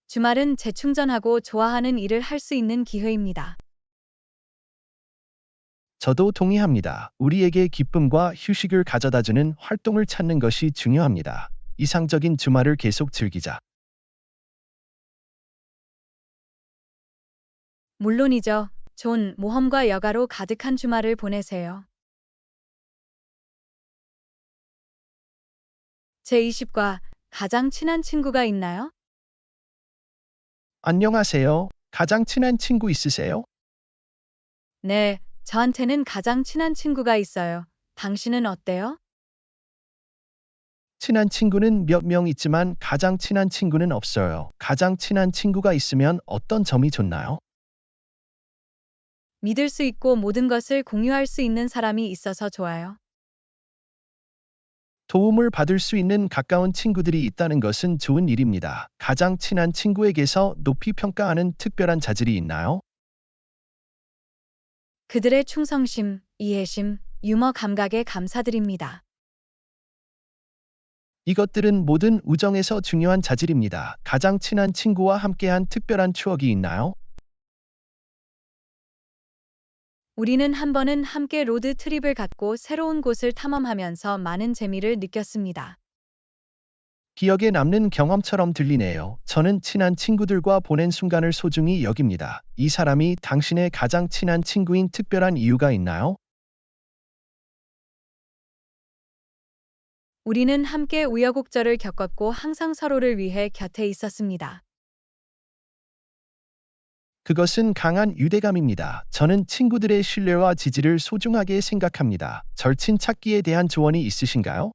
주말은 재충전하고 좋아하는 일을 할 수 있는 기회입니다. 저도 동의합니다. 우리에게 기쁨과 휴식을 가져다주는 활동을 찾는 것이 중요합니다. 이상적인 주말을 계속 즐기자. 물론이죠. 존, 모험과 여가로 가득한 주말을 보내세요. 제20과 가장 친한 친구가 있나요? 안녕하세요. 가장 친한 친구 있으세요? 네, 저한테는 가장 친한 친구가 있어요. 당신은 어때요? 친한 친구는 몇 명 있지만 가장 친한 친구는 없어요. 가장 친한 친구가 있으면 어떤 점이 좋나요? 믿을 수 있고 모든 것을 공유할 수 있는 사람이 있어서 좋아요. 도움을 받을 수 있는 가까운 친구들이 있다는 것은 좋은 일입니다. 가장 친한 친구에게서 높이 평가하는 특별한 자질이 있나요? 그들의 충성심, 이해심, 유머 감각에 감사드립니다. 이것들은 모든 우정에서 중요한 자질입니다. 가장 친한 친구와 함께한 특별한 추억이 있나요? 우리는 한 번은 함께 로드 트립을 갔고 새로운 곳을 탐험하면서 많은 재미를 느꼈습니다. 기억에 남는 경험처럼 들리네요. 저는 친한 친구들과 보낸 순간을 소중히 여깁니다. 이 사람이 당신의 가장 친한 친구인 특별한 이유가 있나요? 우리는 함께 우여곡절을 겪었고 항상 서로를 위해 곁에 있었습니다. 그것은 강한 유대감입니다. 저는 친구들의 신뢰와 지지를 소중하게 생각합니다. 절친 찾기에 대한 조언이 있으신가요?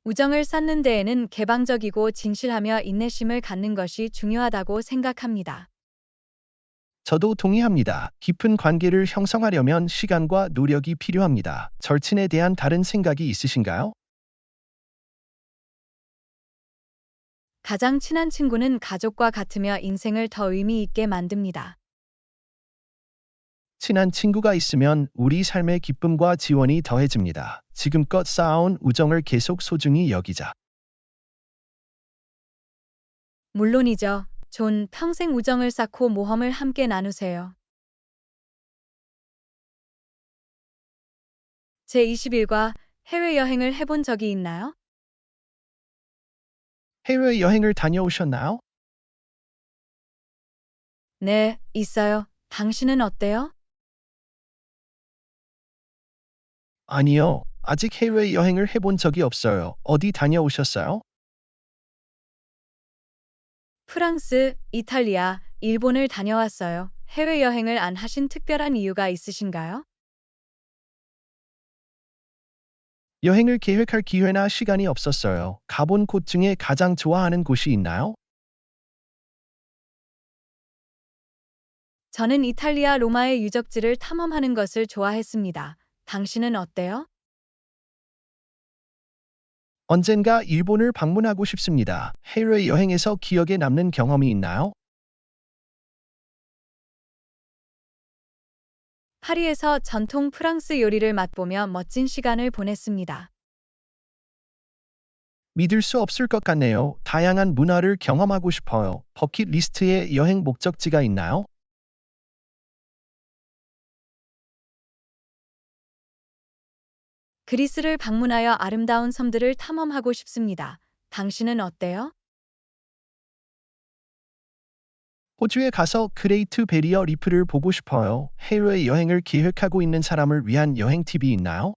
우정을 쌓는 데에는 개방적이고 진실하며 인내심을 갖는 것이 중요하다고 생각합니다. 저도 동의합니다. 깊은 관계를 형성하려면 시간과 노력이 필요합니다. 절친에 대한 다른 생각이 있으신가요? 가장 친한 친구는 가족과 같으며 인생을 더 의미 있게 만듭니다. 친한 친구가 있으면 우리 삶의 기쁨과 지원이 더해집니다. 지금껏 쌓아온 우정을 계속 소중히 여기자. 물론이죠. 존, 평생 우정을 쌓고 모험을 함께 나누세요. 제21과 해외여행을 해본 적이 있나요? 해외여행을 다녀오셨나요? 네, 있어요. 당신은 어때요? 아니요. 아직 해외여행을 해본 적이 없어요. 어디 다녀오셨어요? 프랑스, 이탈리아, 일본을 다녀왔어요. 해외여행을 안 하신 특별한 이유가 있으신가요? 여행을 계획할 기회나 시간이 없었어요. 가본 곳 중에 가장 좋아하는 곳이 있나요? 저는 이탈리아 로마의 유적지를 탐험하는 것을 좋아했습니다. 당신은 어때요? 언젠가 일본을 방문하고 싶습니다. 해외여행에서 기억에 남는 경험이 있나요? 파리에서 전통 프랑스 요리를 맛보며 멋진 시간을 보냈습니다. 믿을 수 없을 것 같네요. 다양한 문화를 경험하고 싶어요. 버킷리스트에 여행 목적지가 있나요? 그리스를 방문하여 아름다운 섬들을 탐험하고 싶습니다. 당신은 어때요? 호주에 가서 그레이트 베리어 리프를 보고 싶어요. 해외여행을 계획하고 있는 사람을 위한 여행 팁이 있나요?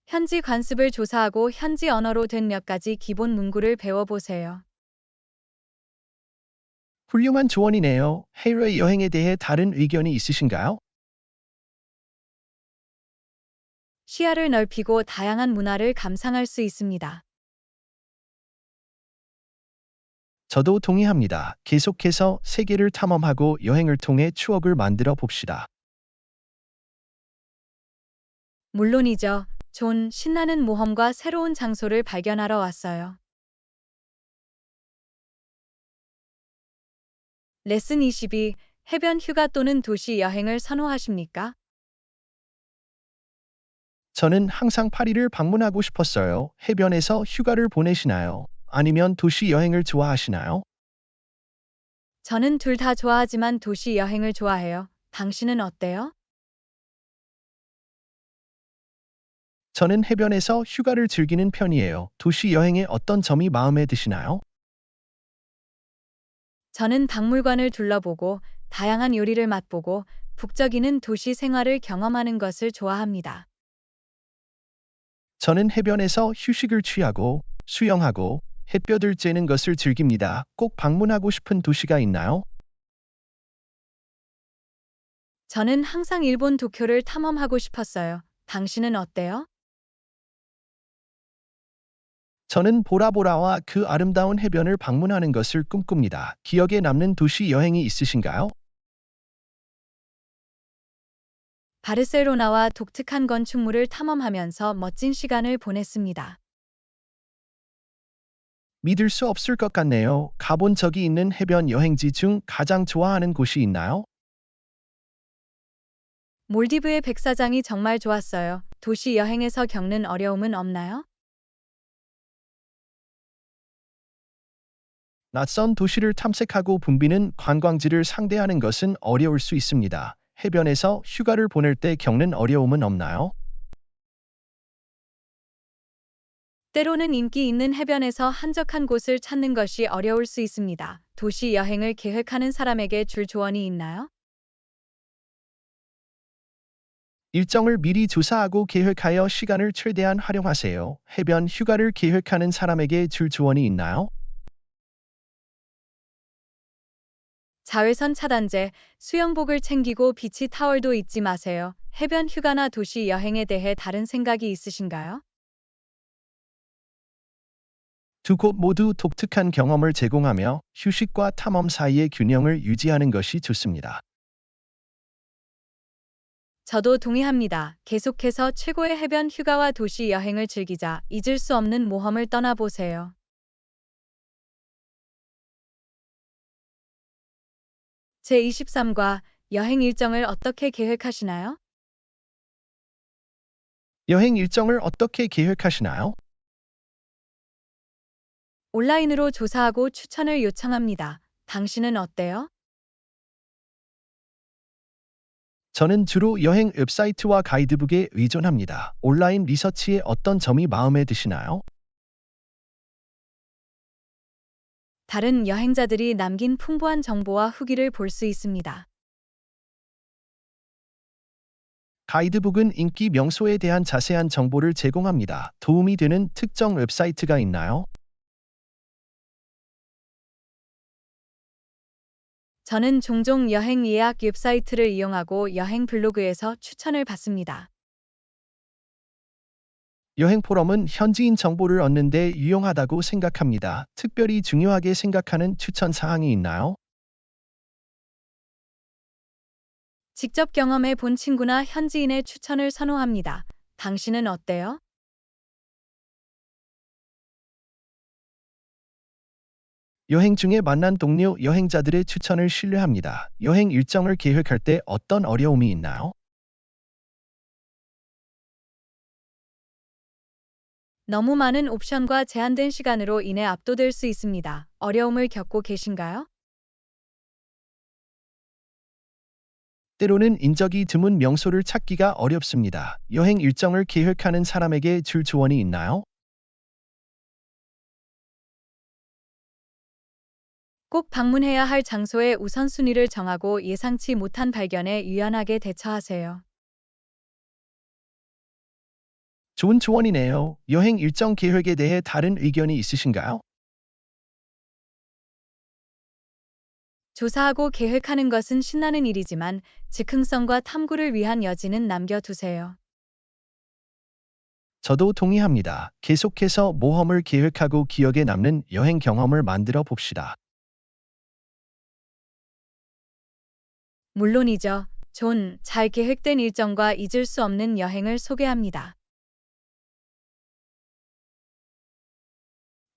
현지 관습을 조사하고 현지 언어로 된 몇 가지 기본 문구를 배워보세요. 훌륭한 조언이네요. 해외여행에 대해 다른 의견이 있으신가요? 시야를 넓히고 다양한 문화를 감상할 수 있습니다. 저도 동의합니다. 계속해서 세계를 탐험하고 여행을 통해 추억을 만들어 봅시다. 물론이죠. 존, 신나는 모험과 새로운 장소를 발견하러 왔어요. 레슨 22. 해변 휴가 또는 도시 여행을 선호하십니까? 저는 항상 파리를 방문하고 싶었어요. 해변에서 휴가를 보내시나요? 아니면 도시 여행을 좋아하시나요? 저는 둘 다 좋아하지만 도시 여행을 좋아해요. 당신은 어때요? 저는 해변에서 휴가를 즐기는 편이에요. 도시 여행의 어떤 점이 마음에 드시나요? 저는 박물관을 둘러보고 다양한 요리를 맛보고 북적이는 도시 생활을 경험하는 것을 좋아합니다. 저는 해변에서 휴식을 취하고 수영하고 햇볕을 쬐는 것을 즐깁니다. 꼭 방문하고 싶은 도시가 있나요? 저는 항상 일본 도쿄를 탐험하고 싶었어요. 당신은 어때요? 저는 보라보라와 그 아름다운 해변을 방문하는 것을 꿈꿉니다. 기억에 남는 도시 여행이 있으신가요? 바르셀로나와 독특한 건축물을 탐험하면서 멋진 시간을 보냈습니다. 믿을 수 없을 것 같네요. 가본 적이 있는 해변 여행지 중 가장 좋아하는 곳이 있나요? 몰디브의 백사장이 정말 좋았어요. 도시 여행에서 겪는 어려움은 없나요? 낯선 도시를 탐색하고 붐비는 관광지를 상대하는 것은 어려울 수 있습니다. 해변에서 휴가를 보낼 때 겪는 어려움은 없나요? 때로는 인기 있는 해변에서 한적한 곳을 찾는 것이 어려울 수 있습니다. 도시 여행을 계획하는 사람에게 줄 조언이 있나요? 일정을 미리 조사하고 계획하여 시간을 최대한 활용하세요. 해변 휴가를 계획하는 사람에게 줄 조언이 있나요? 자외선 차단제, 수영복을 챙기고 비치 타월도 잊지 마세요. 해변 휴가나 도시 여행에 대해 다른 생각이 있으신가요? 두 곳 모두 독특한 경험을 제공하며 휴식과 탐험 사이의 균형을 유지하는 것이 좋습니다. 저도 동의합니다. 계속해서 최고의 해변 휴가와 도시 여행을 즐기자. 잊을 수 없는 모험을 떠나보세요. 제23과 여행 일정을 어떻게 계획하시나요? 여행 일정을 어떻게 계획하시나요? 온라인으로 조사하고 추천을 요청합니다. 당신은 어때요? 저는 주로 여행 웹사이트와 가이드북에 의존합니다. 온라인 리서치에 어떤 점이 마음에 드시나요? 다른 여행자들이 남긴 풍부한 정보와 후기를 볼 수 있습니다. 가이드북은 인기 명소에 대한 자세한 정보를 제공합니다. 도움이 되는 특정 웹사이트가 있나요? 저는 종종 여행 예약 웹사이트를 이용하고 여행 블로그에서 추천을 받습니다. 여행 포럼은 현지인 정보를 얻는 데 유용하다고 생각합니다. 특별히 중요하게 생각하는 추천 사항이 있나요? 직접 경험해 본 친구나 현지인의 추천을 선호합니다. 당신은 어때요? 여행 중에 만난 동료 여행자들의 추천을 신뢰합니다. 여행 일정을 계획할 때 어떤 어려움이 있나요? 너무 많은 옵션과 제한된 시간으로 인해 압도될 수 있습니다. 어려움을 겪고 계신가요? 때로는 인적이 드문 명소를 찾기가 어렵습니다. 여행 일정을 계획하는 사람에게 줄 조언이 있나요? 꼭 방문해야 할 장소의 우선순위를 정하고 예상치 못한 발견에 유연하게 대처하세요. 좋은 조언이네요. 여행 일정 계획에 대해 다른 의견이 있으신가요? 조사하고 계획하는 것은 신나는 일이지만 즉흥성과 탐구를 위한 여지는 남겨두세요. 저도 동의합니다. 계속해서 모험을 계획하고 기억에 남는 여행 경험을 만들어 봅시다. 물론이죠. 잘 계획된 일정과 잊을 수 없는 여행을 소개합니다.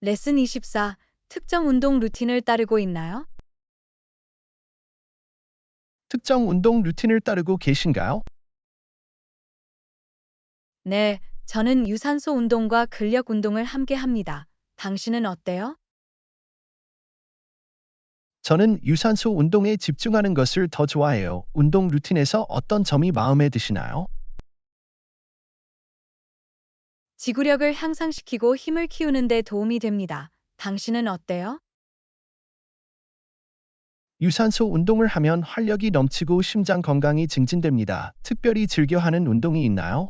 레슨 24. 특정 운동 루틴을 따르고 있나요? 특정 운동 루틴을 따르고 계신가요? 네, 저는 유산소 운동과 근력 운동을 함께 합니다. 당신은 어때요? 저는 유산소 운동에 집중하는 것을 더 좋아해요. 운동 루틴에서 어떤 점이 마음에 드시나요? 지구력을 향상시키고 힘을 키우는 데 도움이 됩니다. 당신은 어때요? 유산소 운동을 하면 활력이 넘치고 심장 건강이 증진됩니다. 특별히 즐겨 하는 운동이 있나요?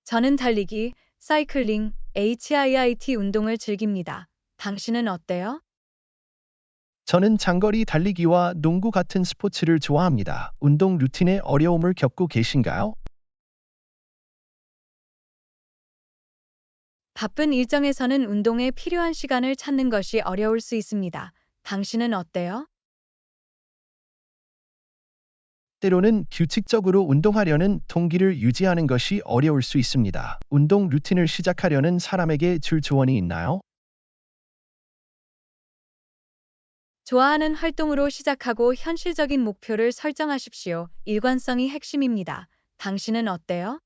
저는 달리기, 사이클링, HIIT 운동을 즐깁니다. 당신은 어때요? 저는 장거리 달리기와 농구 같은 스포츠를 좋아합니다. 운동 루틴에 어려움을 겪고 계신가요? 바쁜 일정에서는 운동에 필요한 시간을 찾는 것이 어려울 수 있습니다. 당신은 어때요? 때로는 규칙적으로 운동하려는 동기를 유지하는 것이 어려울 수 있습니다. 운동 루틴을 시작하려는 사람에게 줄 조언이 있나요? 좋아하는 활동으로 시작하고 현실적인 목표를 설정하십시오. 일관성이 핵심입니다. 당신은 어때요?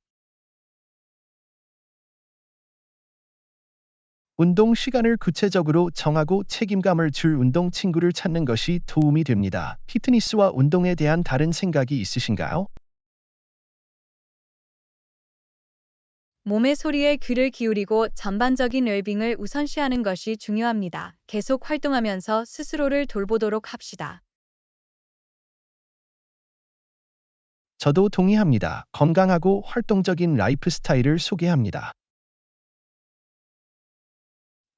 운동 시간을 구체적으로 정하고 책임감을 줄 운동 친구를 찾는 것이 도움이 됩니다. 피트니스와 운동에 대한 다른 생각이 있으신가요? 몸의 소리에 귀를 기울이고 전반적인 웰빙을 우선시하는 것이 중요합니다. 계속 활동하면서 스스로를 돌보도록 합시다. 저도 동의합니다. 건강하고 활동적인 라이프 스타일을 소개합니다.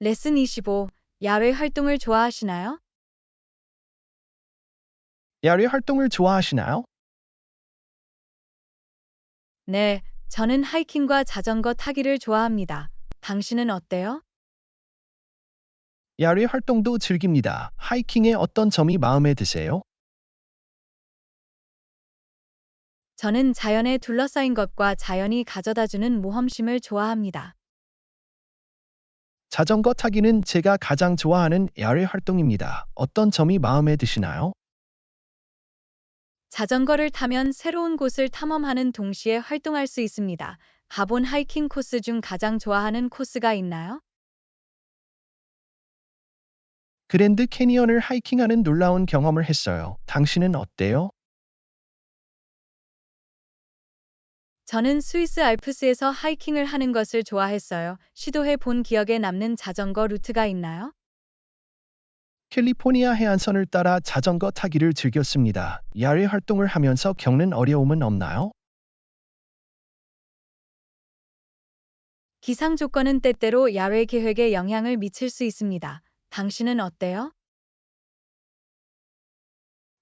레슨 25. 야외 활동을 좋아하시나요? 야외 활동을 좋아하시나요? 네, 저는 하이킹과 자전거 타기를 좋아합니다. 당신은 어때요? 야외 활동도 즐깁니다. 하이킹의 어떤 점이 마음에 드세요? 저는 자연에 둘러싸인 것과 자연이 가져다주는 모험심을 좋아합니다. 자전거 타기는 제가 가장 좋아하는 야외 활동입니다. 어떤 점이 마음에 드시나요? 자전거를 타면 새로운 곳을 탐험하는 동시에 활동할 수 있습니다. 가본 하이킹 코스 중 가장 좋아하는 코스가 있나요? 그랜드 캐니언을 하이킹하는 놀라운 경험을 했어요. 당신은 어때요? 저는 스위스 알프스에서 하이킹을 하는 것을 좋아했어요. 시도해 본 기억에 남는 자전거 루트가 있나요? 캘리포니아 해안선을 따라 자전거 타기를 즐겼습니다. 야외 활동을 하면서 겪는 어려움은 없나요? 기상 조건은 때때로 야외 계획에 영향을 미칠 수 있습니다. 당신은 어때요?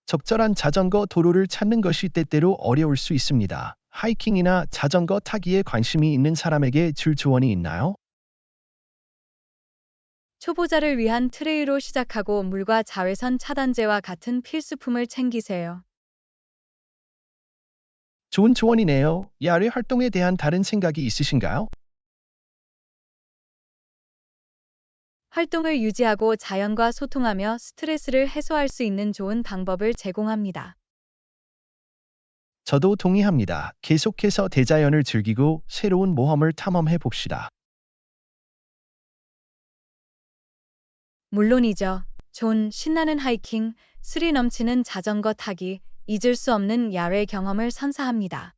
적절한 자전거 도로를 찾는 것이 때때로 어려울 수 있습니다. 하이킹이나 자전거 타기에 관심이 있는 사람에게 줄 조언이 있나요? 초보자를 위한 트레이로 시작하고 물과 자외선 차단제와 같은 필수품을 챙기세요. 좋은 조언이네요. 야외 활동에 대한 다른 생각이 있으신가요? 활동을 유지하고 자연과 소통하며 스트레스를 해소할 수 있는 좋은 방법을 제공합니다. 저도 동의합니다. 계속해서 대자연을 즐기고 새로운 모험을 탐험해 봅시다. 물론이죠. 신나는 하이킹, 스릴 넘치는 자전거 타기, 잊을 수 없는 야외 경험을 선사합니다.